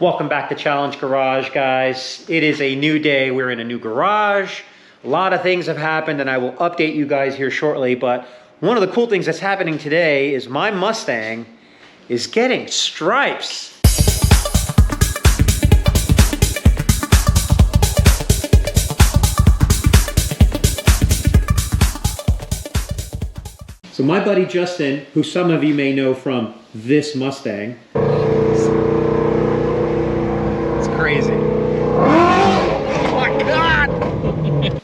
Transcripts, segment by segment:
Welcome back to Challenge Garage, guys. It is a new day. We're in a new garage. A lot of things have happened and I will update you guys here shortly, but one of the cool things that's happening today is my Mustang is getting stripes. So my buddy Justin, who some of you may know from this Mustang. It's crazy. Oh my God!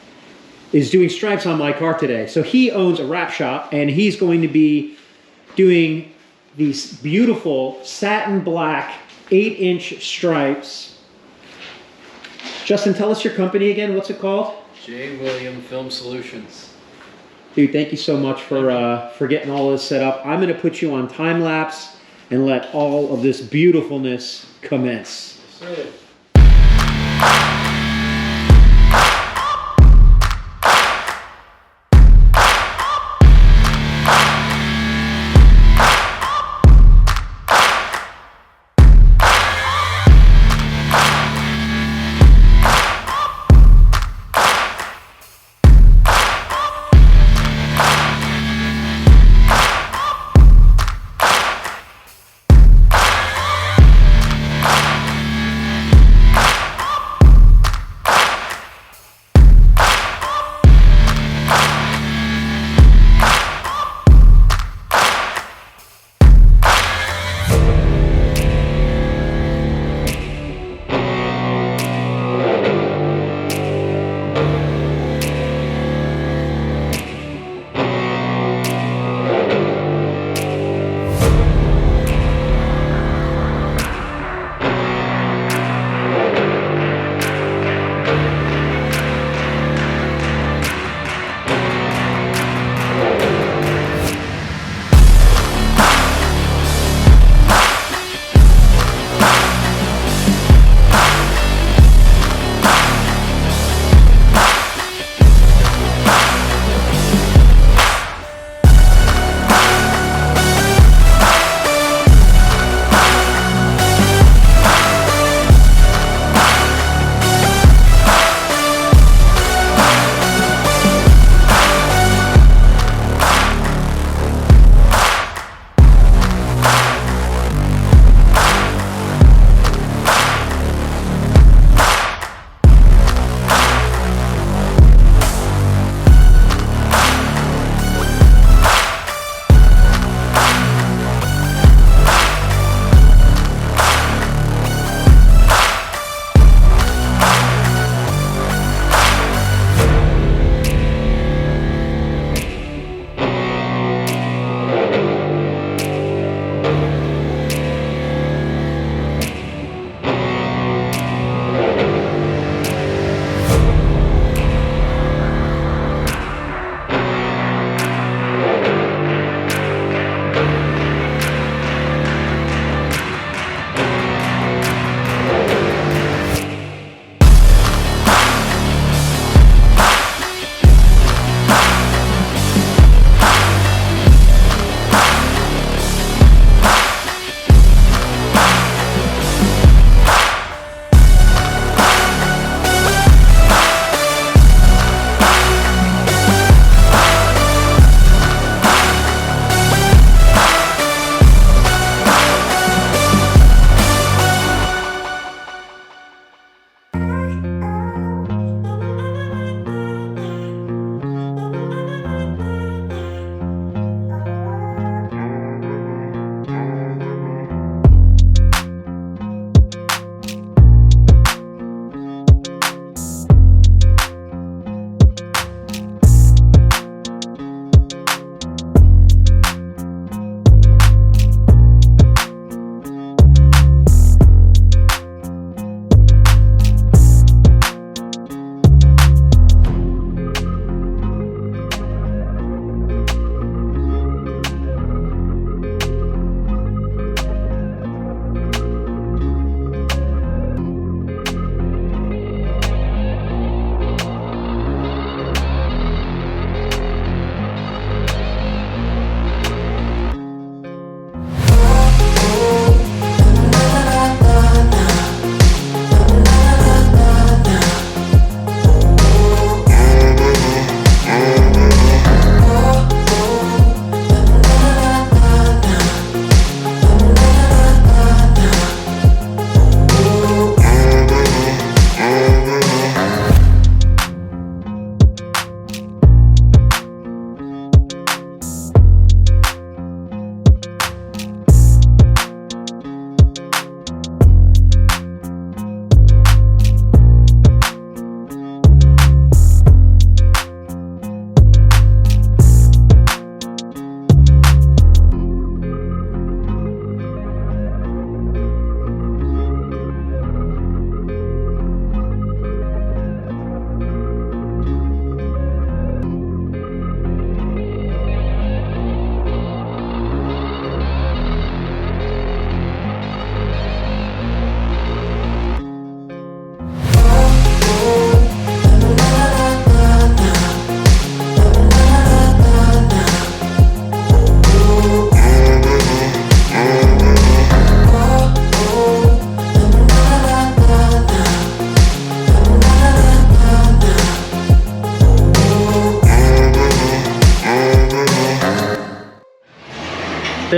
Is doing stripes on my car today. So he owns a wrap shop and he's going to be doing these beautiful satin black 8-inch stripes. Justin, tell us your company again. What's it called? J. William Film Solutions. Dude, thank you so much for getting all this set up. I'm going to put you on time lapse and let all of this beautifulness commence. Yes, sir.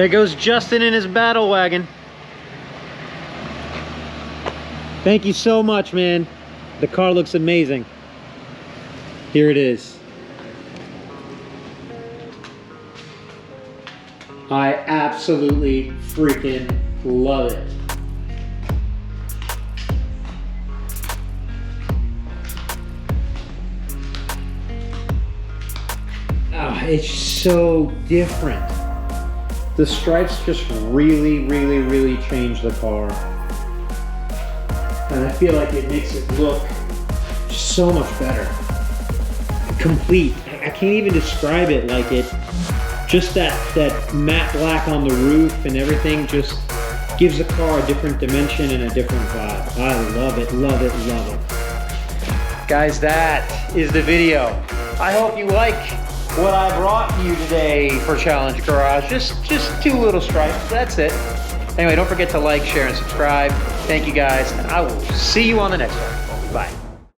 There goes Justin in his battle wagon. Thank you so much, man. The car looks amazing. Here it is. I absolutely freaking love it. Oh, it's so different. The stripes just really change the car. And I feel like it makes it look so much better. Complete. I can't even describe it. Like it, just that matte black on the roof and everything just gives the car a different dimension and a different vibe. I love it, love it, love it. Guys, that is the video. I hope you like what I brought you today for Challenge Garage. Just 2 little stripes, that's it. Anyway, don't forget to like, share, and subscribe. Thank you guys, and I will see you on the next one.